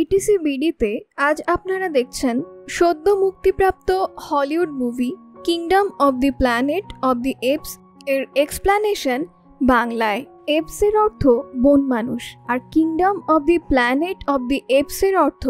Etc বিডিতে আজ আপনারা দেখছেন সদ্য মুক্তিপ্রাপ্ত Hollywood movie kingdom of the planet of the apes এর এক্সপ্লানেশন বাংলায়। এপস এর অর্থ বন মানুষ আর kingdom of the planet of the apes এর অর্থ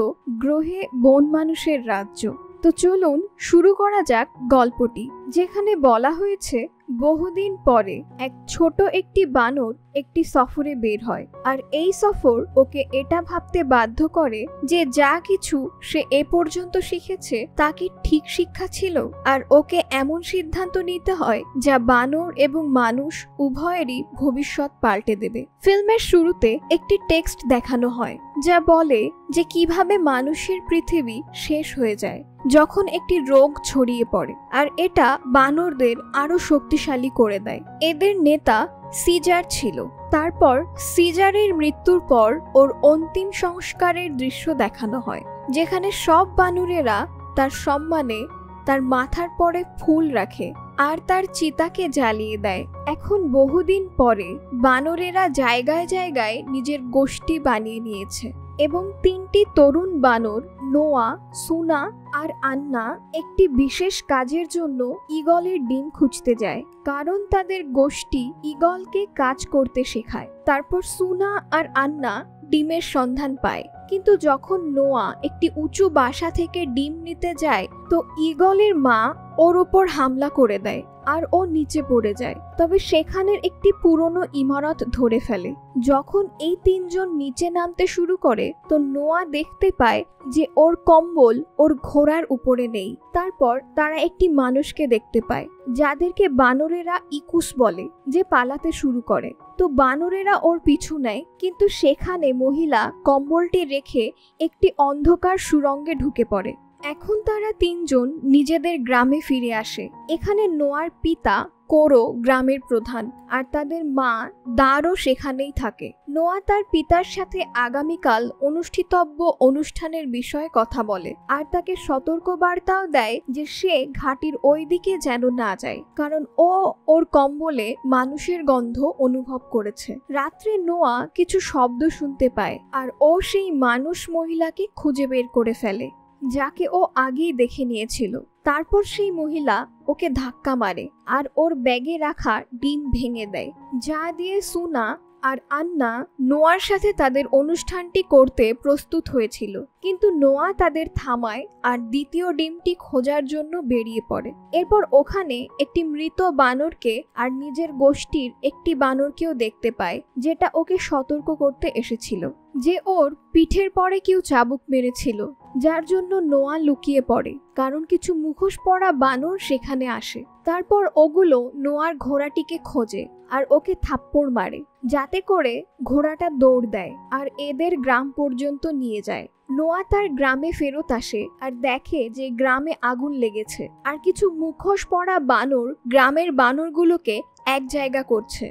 গ্রহে বন মানুষের রাজ্য। তো চলুন শুরু করা যাক গল্পটি, যেখানে বলা হয়েছে বহুদিন পরে এক ছোট একটি বানর একটি সফরে বের হয়, আর এই সফর ওকে এটা ভাবতে বাধ্য করে যে যা কিছু সে এ পর্যন্ত শিখেছে তা কি ঠিক শিক্ষা ছিল, আর ওকে এমন সিদ্ধান্ত নিতে হয় যা বানর এবং মানুষ উভয়েরই ভবিষ্যৎ পাল্টে দেবে। ফিল্মের শুরুতে একটি টেক্সট দেখানো হয় যা বলে যে কিভাবে মানুষের পৃথিবী শেষ হয়ে যায় যখন একটি রোগ ছড়িয়ে পড়ে, আর এটা বানরদের আরো শক্তিশালী করে দেয়। এদের নেতা সিজার ছিল। তারপর সিজারের মৃত্যুর পর ওর অন্তিম সংস্কারের দৃশ্য দেখানো হয়, যেখানে সব বানরেরা তার সম্মানে তার মাথার পরে ফুল রাখে আর তার চিতাকে জ্বালিয়ে দেয়। এখন বহুদিন পরে বানরেরা জায়গায় জায়গায় নিজের গোষ্ঠী বানিয়ে নিয়েছে এবং তিনটি তরুণ বানর নোয়া, সুনা আর আন্না একটি বিশেষ কাজের জন্য ঈগলের ডিম খুঁজতে যায়, কারণ তাদের গোষ্ঠী ঈগলকে কাজ করতে শেখায়। তারপর সুনা আর আন্না ডিমের সন্ধান পায়, কিন্তু যখন নোয়া একটি উঁচু বাসা থেকে ডিম নিতে যায় তো ঈগলের মা ওর ওপর হামলা করে দেয় আর ও নিচে পড়ে যায়। তবে সেখানের একটি পুরনো ইমারত ধরে ফেলে। যখন এই তিনজন নিচে নামতে শুরু করে তো নোয়া দেখতে পায় যে ওর কম্বল ওর ঘোড়ার উপরে নেই। তারপর তারা একটি মানুষকে দেখতে পায় যাদেরকে বানরেরা ইকুস বলে, যে পালাতে শুরু করে। তো বানরেরা ওর পিছু নেয়, কিন্তু সেখানে মহিলা কম্বলটি রেখে একটি অন্ধকার সুড়ঙ্গে ঢুকে পড়ে। এখন তারা তিনজন নিজেদের গ্রামে ফিরে আসে। এখানে নোয়ার পিতা কোরো গ্রামের প্রধান আর তাদের মা দারও সেখানেই থাকে। নোয়া তার পিতার সাথে আগামীকাল অনুষ্ঠিতব্য অনুষ্ঠানের বিষয়ে কথা বলে আর তাকে সতর্কবার্তাও দেয় যে সে ঘাটির ওই দিকে যেন না যায়, কারণ ও ওর কম্বলে মানুষের গন্ধ অনুভব করেছে। রাত্রে নোয়া কিছু শব্দ শুনতে পায় আর ও সেই মানুষ মহিলাকে খুঁজে বের করে ফেলে যাকে ও আগেই দেখে নিয়েছিল। তারপর সেই মহিলা ওকে ধাক্কা মারে আর ওর ব্যাগে রাখা ডিম ভেঙে দেয়, যা দিয়ে সুনা আর আন্না নোয়ার সাথে তাদের অনুষ্ঠানটি করতে প্রস্তুত হয়েছিল, কিন্তু নোয়া তাদের থামায় আর দ্বিতীয় ডিমটি খোঁজার জন্য বেরিয়ে পড়ে। এরপর ওখানে একটি মৃত বানরকে আর নিজের গোষ্ঠীর একটি বানরকেও দেখতে পায়, যেটা ওকে সতর্ক করতে এসেছিল যে ওর পিঠের পরে কেউ চাবুক মেরেছিল, যার জন্য নোয়া লুকিয়ে পড়ে, কারণ কিছু মুখোশ পরা বানর সেখানে আসে। তারপর ওগুলো নোয়ার ঘোড়াটিকে খোঁজে আর ওকে থাপ্পড় মারে, যাতে করে ঘোড়াটা দৌড় দেয় আর এদের গ্রাম পর্যন্ত নিয়ে যায়। নোয়া তার গ্রামে ফেরত আসে আর দেখে যে গ্রামে আগুন লেগেছে আর কিছু মুখোশ পরা বানর গ্রামের বানরগুলোকে এক জায়গা করছে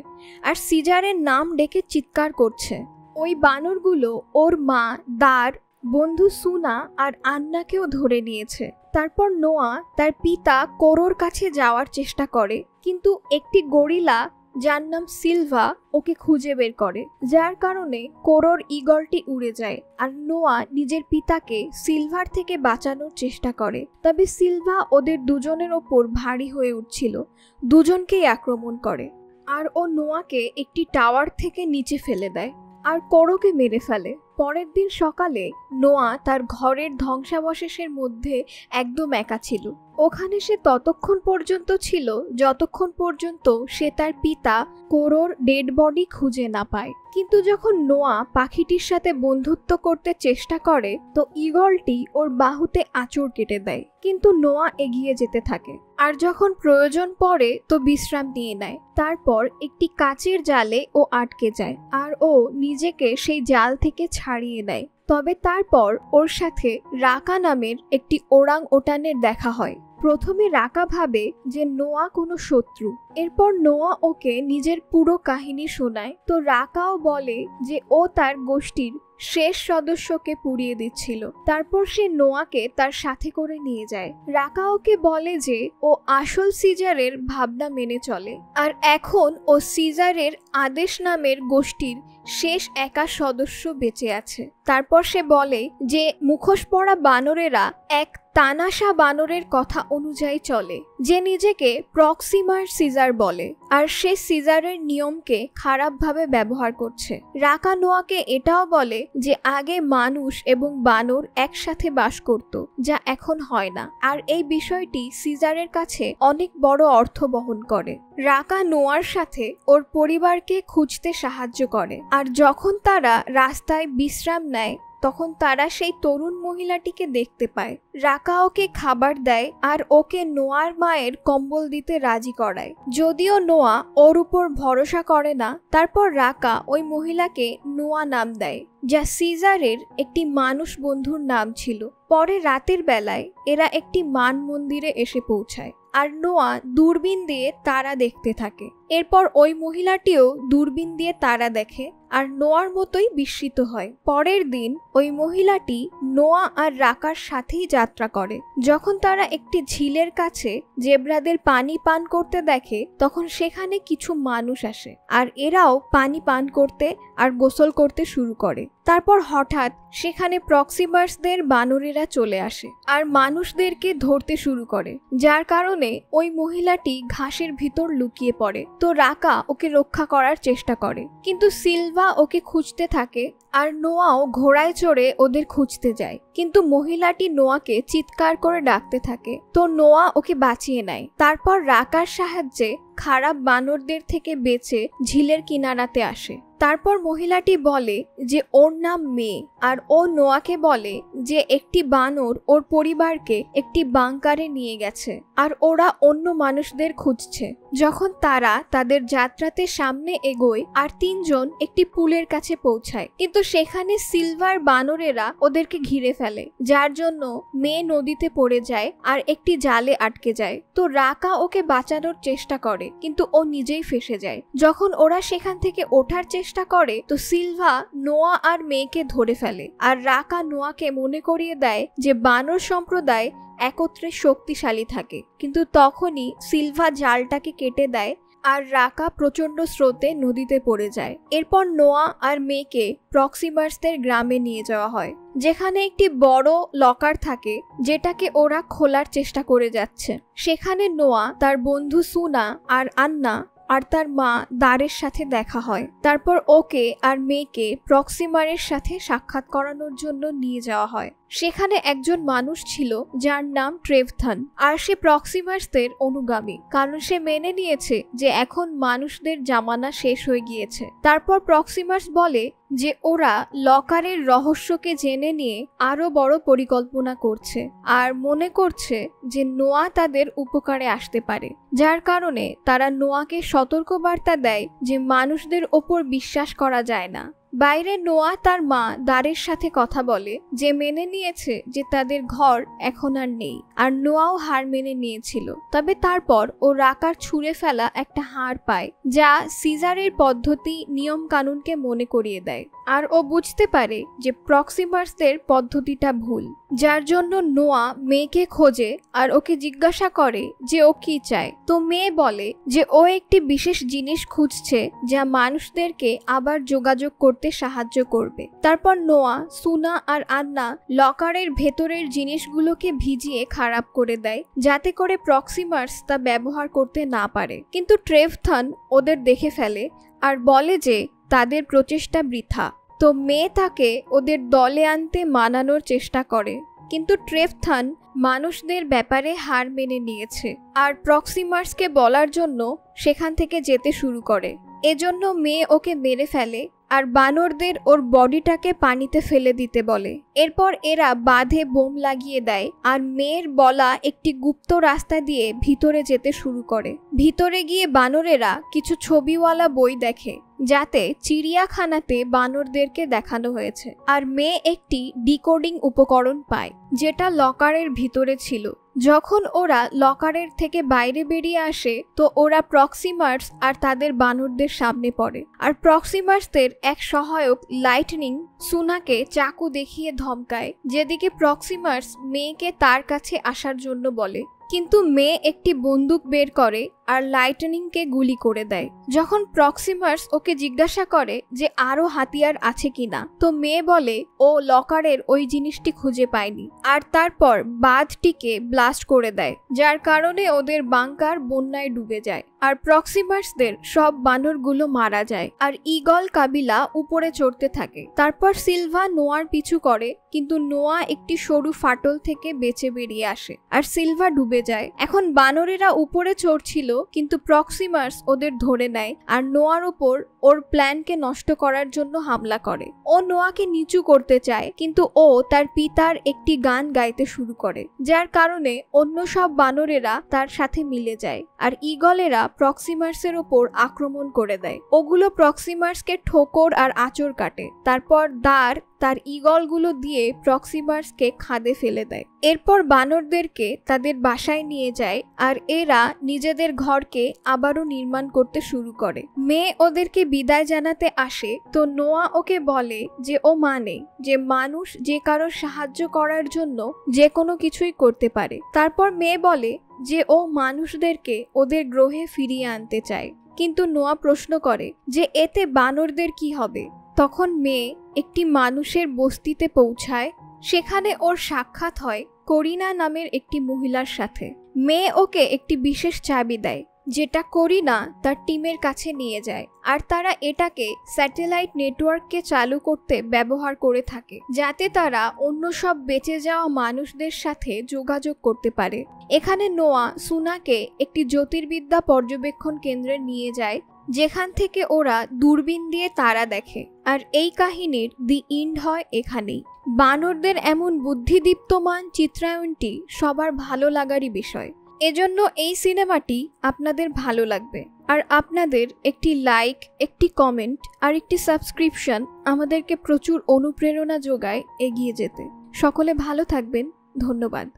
আর সিজারের নাম ডেকে চিৎকার করছে। ওই বানরগুলো ওর মা দার, বন্ধু সুনা আর আন্নাকেও ধরে নিয়েছে। তারপর নোয়া তার পিতা কোরোর কাছে যাওয়ার চেষ্টা করে, কিন্তু একটি গরিলা যার নাম সিলভা ওকে খুঁজে বের করে, যার কারণে কোরোর ঈগলটি উড়ে যায় আর নোয়া নিজের পিতাকে সিলভার থেকে বাঁচানোর চেষ্টা করে। তবে সিলভা ওদের দুজনের ওপর ভারী হয়ে উঠছিল, দুজনকেই আক্রমণ করে আর ও নোয়াকে একটি টাওয়ার থেকে নিচে ফেলে দেয় আর কোরোকে মেরে ফেলে। পরের দিন সকালে নোয়া তার ঘরের ধ্বংসাবশেষের মধ্যে একদম একা ছিল। ওখানে সে ততক্ষণ পর্যন্ত ছিল যতক্ষণ পর্যন্ত সে তার পিতা কোরোর ডেড বডি খুঁজে না পায়। কিন্তু যখন নোয়া পাখিটির সাথে বন্ধুত্ব করতে চেষ্টা করে তো ঈগলটি ওর বাহুতে আঁচড় কেটে দেয়, কিন্তু নোয়া এগিয়ে যেতে থাকে আর যখন প্রয়োজন পড়ে তো বিশ্রাম নিয়ে নেয়। তারপর একটি কাচের জালে ও আটকে যায় আর ও নিজেকে সেই জাল থেকে ছাড়িয়ে নেয়। তবে তারপর ওর সাথে রাকা নামের একটি ওরাং ওটানের দেখা হয়। প্রথমে রাকা ভাবে যে নোয়া কোনো শত্রু। এরপর নোয়া ওকে নিজের পুরো কাহিনী শোনায়, তো রাকাও বলে যে ও তার গোষ্ঠীর শেষ সদস্যকে পুড়িয়ে দিচ্ছিল। তারপর সে নোয়াকে তার সাথে করে নিয়ে যায়। রাকা ওকে বলে যে ও আসল সিজারের ভাবনা মেনে চলে আর এখন ও সিজারের আদেশ নামের গোষ্ঠীর শেষ একা সদস্য বেঁচে আছে। তারপর সে বলে যে মুখোশ পরা বানরেরা এক তানাশা বানরের কথা অনুযায়ী চলে, যে নিজেকে প্রক্সিমার সিজার বলে, আর সে সিজারের নিয়মকে খারাপভাবে ব্যবহার করছে। রাকা নোয়াকে এটাও বলে যে আগে মানুষ এবং বানর একসাথে বাস করত, যা এখন হয় না, আর এই বিষয়টি সিজারের কাছে অনেক বড় অর্থ বহন করে। রাকা নোয়ার সাথে ওর পরিবারকে খুঁজতে সাহায্য করে, আর যখন তারা রাস্তায় বিশ্রাম নেয় তখন তারা সেই তরুণ মহিলাটিকে দেখতে পায়। রাকা ওকে খাবার দেয় আর ওকে নোয়ার মায়ের কম্বল দিতে রাজি করায়, যদিও নোয়া ওর উপর ভরসা করে না। তারপর রাকা ওই মহিলাকে নোয়া নাম দেয়, যা সিজারের একটি মানুষ বন্ধুর নাম ছিল। পরে রাতের বেলায় এরা একটি মান মন্দিরে এসে পৌঁছায়, আর নোয়া দূরবীন দিয়ে তারা দেখতে থাকে। এরপর ওই মহিলাটিও দূরবীন দিয়ে তারা দেখে আর নোয়ার মতোই বিস্মিত হয়। পরের দিন ওই মহিলাটি নোয়া আর রাকার সাথেই যাত্রা করে। যখন তারা একটি ঝিলের কাছে জেব্রাদের পানি পান করতে দেখে, তখন সেখানে কিছু মানুষ আসে, আর এরাও পানি পান করতে আর গোসল করতে শুরু করে। তারপর হঠাৎ সেখানে প্রক্সিমার্সদের বানরেরা চলে আসে আর মানুষদেরকে ধরতে শুরু করে, যার কারণে ওই মহিলাটি ঘাসের ভিতর লুকিয়ে পড়ে। তো রাকা ওকে রক্ষা করার চেষ্টা করে, কিন্তু সিলভা ওকে খুঁজতে থাকে, আর নোয়াও ঘোড়ায় চড়ে ওদের খুঁজতে যায়। কিন্তু মহিলাটি নোয়াকে চিৎকার করে ডাকতে থাকে, তো নোয়া ওকে বাঁচিয়ে নেয়। তারপর রাকার সাহায্যে খারাপ বানরদের থেকে বেঁচে ঝিলের কিনারাতে আসে। তারপর মহিলাটি বলে যে ওর নাম মেয়ে, আর ও নোয়াকে বলে যে একটি বানর ওর পরিবারকে একটি বাংকারে নিয়ে গেছে আর ওরা অন্য মানুষদের খুঁজছে। যখন তারা তাদের যাত্রাতে সামনে এগোয় আর তিনজন একটি পুলের কাছে পৌঁছায়, কিন্তু সেখানে সিলভার বানরেরা ওদেরকে ঘিরে ফেলে, যার জন্য মেয়ে নদীতে পড়ে যায় আর একটি জালে আটকে যায়। তো রাকা ওকে বাঁচানোর চেষ্টা করে, কিন্তু ও নিজেই ফেঁসে যায়। যখন ওরা সেখান থেকে ওঠার চেষ্টা করে, তো সিলভা নোয়া আর মেয়েকে ধরে ফেলে, আর রাকা নোয়াকে মনে করিয়ে দেয় যে বানর সম্প্রদায় একত্রে শক্তিশালী থাকে। কিন্তু তখনই সিলভা জালটাকে কেটে দেয় আর রাকা প্রচন্ড স্রোতে নদীতে পড়ে যায়। এরপর নোয়া আর মেয়েকে প্রক্সিমার্সদের গ্রামে নিয়ে যাওয়া হয়, যেখানে একটি বড় লকার থাকে, যেটাকে ওরা খোলার চেষ্টা করে যাচ্ছে। সেখানে নোয়া, তার বন্ধু সুনা আর আন্না আর তার মা দারের সাথে দেখা হয়। তারপর ওকে আর মেয়েকে প্রক্সিমারের সাথে সাক্ষাৎ করানোর জন্য নিয়ে যাওয়া হয়। সেখানে একজন মানুষ ছিল যার নাম ট্রেভথন, আর সে প্রক্সিমার্সদের অনুগামী, কারণ সে মেনে নিয়েছে যে এখন মানুষদের জামানা শেষ হয়ে গিয়েছে। তারপর প্রক্সিমার্স বলে যে ওরা লকারের রহস্যকে জেনে নিয়ে আরো বড় পরিকল্পনা করছে, আর মনে করছে যে নোয়া তাদের উপকারে আসতে পারে, যার কারণে তারা নোয়াকে সতর্কবার্তা দেয় যে মানুষদের ওপর বিশ্বাস করা যায় না। বাইরে নোয়া তার মা দারের সাথে কথা বলে, যে মেনে নিয়েছে যে তাদের ঘর এখন আর নেই, আর নোয়াও হার মেনে নিয়েছিল। তবে তারপর ও রাকার ছুঁড়ে ফেলা একটা হাড় পায়, যা সিজারের পদ্ধতি নিয়ম কানুনকে মনে করিয়ে দেয়, আর ও বুঝতে পারে যে প্রক্সিমার্সদের পদ্ধতিটা ভুল, যার জন্য নোয়া মেয়েকে খোঁজে আর ওকে জিজ্ঞাসা করে যে ও কি চায়। তো মেয়ে বলে যে ও একটি বিশেষ জিনিস খুঁজছে যা মানুষদেরকে আবার যোগাযোগ করতে সাহায্য করবে। তারপর নোয়া, সুনা আর আন্না লকারের ভেতরের জিনিসগুলোকে ভিজিয়ে খারাপ করে দেয়, যাতে করে প্রক্সিমার্স তা ব্যবহার করতে না পারে। কিন্তু ট্রেভথন ওদের দেখে ফেলে আর বলে যে তাদের প্রচেষ্টা বৃথা। তো মেয়ে তাকে ওদের দলে আনতে মানানোর চেষ্টা করে, কিন্তু ট্রেভথন মানুষদের ব্যাপারে হার মেনে নিয়েছে আর প্রক্সিমার্সকে বলার জন্য সেখান থেকে যেতে শুরু করে। এজন্য মেয়ে ওকে মেরে ফেলে আর বানরদের ওর বডিটাকে পানিতে ফেলে দিতে বলে। এরপর এরা বাঁধে বোম লাগিয়ে দেয় আর মেয়ের বলা একটি গুপ্ত রাস্তা দিয়ে ভিতরে যেতে শুরু করে। ভিতরে গিয়ে বানরেরা কিছু ছবিওয়ালা বই দেখে, যাতে চিড়িয়াখানাতে বানরদেরকে দেখানো হয়েছে, আর মেয়ে একটি ডিকোডিং উপকরণ পায়, যেটা লকারের ভিতরে ছিল। যখন ওরা লকারের থেকে বাইরে বেরিয়ে আসে, তো ওরা প্রক্সিমার্স আর তাদের বানরদের সামনে পড়ে, আর প্রক্সিমার্সদের এক সহায়ক লাইটনিং সুনাকে চাকু দেখিয়ে ধমকায়, যেদিকে প্রক্সিমার্স মেয়েকে তার কাছে আসার জন্য বলে। কিন্তু মে একটি বন্দুক বের করে আর লাইটনিংকে গুলি করে দেয়। যখন প্রক্সিমাস ওকে জিজ্ঞাসা করে যে আরো হাতিয়ার আছে কিনা, তো মে বলে ও লকারের ওই জিনিসটি খুঁজে পায়নি, আর তারপর বাঁধটিকে ব্লাস্ট করে দেয়, যার কারণে ওদের বাংকার বন্যায় ডুবে যায় আর প্রক্সিমাসদের সব বানরগুলো মারা যায় আর ঈগল কাবিলা উপরে চড়তে থাকে। তারপর সিলভা নোয়ার পিছু করে, কিন্তু নোয়া একটি সরু ফাটল থেকে বেঁচে বেরিয়ে আসে আর সিলভা ডুবে যায়। এখন বানরেরা উপরে চড়ছিল, কিন্তু প্রক্সিমাস ওদের ধরে নেয় আর নোয়ার ওপর ওর প্ল্যানকে নষ্ট করার জন্য হামলা করে। ও নোয়াকে নিচু করতে চায়, কিন্তু ও তার পিতার একটি গান গাইতে শুরু করে, যার কারণে অন্য সব বানরেরা তার সাথে মিলে যায় আর ঈগলেরা প্রক্সিমাসের ওপর আক্রমণ করে দেয়। ওগুলো প্রক্সিমাসকে ঠোকর আর আঁচড় কাটে। তারপর দাঁড় তার ঈগলগুলো দিয়ে প্রক্সিমাসকে খাদে ফেলে দেয়। এরপর বানরদেরকে তাদের বাসায় নিয়ে যায় আর এরা নিজেদের ঘরকে আবারও নির্মাণ করতে শুরু করে। মে ওদেরকে বিদায় জানাতে আসে, তো নোয়া ওকে বলে যে ও মানে যে মানুষ যে কারো সাহায্য করার জন্য যে কোনো কিছুই করতে পারে। তারপর মে বলে যে ও মানুষদেরকে ওদের গ্রহে ফিরিয়ে আনতে চায়, কিন্তু নোয়া প্রশ্ন করে যে এতে বানরদের কি হবে। তখন মে একটি মানুষের বস্তিতে পৌঁছায়। সেখানে ওর সাক্ষাৎ হয় করিনা নামের একটি মহিলার সাথে। মে ওকে একটি বিশেষ চাবি দেয়, যেটা করিনা তার টিমের কাছে নিয়ে যায়, আর তারা এটাকে স্যাটেলাইট নেটওয়ার্ককে চালু করতে ব্যবহার করে থাকে, যাতে তারা অন্য সব বেঁচে যাওয়া মানুষদের সাথে যোগাযোগ করতে পারে। এখানে নোয়া সুনাকে একটি জ্যোতির্বিদ্যা পর্যবেক্ষণ কেন্দ্রে নিয়ে যায়, যেখান থেকে ওরা দূরবীন দিয়ে তারা দেখে। আর এই কাহিনীর দি এন্ড হয় এখানেই। বানরদের এমন বুদ্ধিদীপ্তমান চিত্রায়নটি সবার ভালো লাগারই বিষয়। এজন্য এই সিনেমাটি আপনাদের ভালো লাগবে, আর আপনাদের একটি লাইক, একটি কমেন্ট আর একটি সাবস্ক্রিপশন আমাদেরকে প্রচুর অনুপ্রেরণা যোগায় এগিয়ে যেতে। সকলে ভালো থাকবেন। ধন্যবাদ।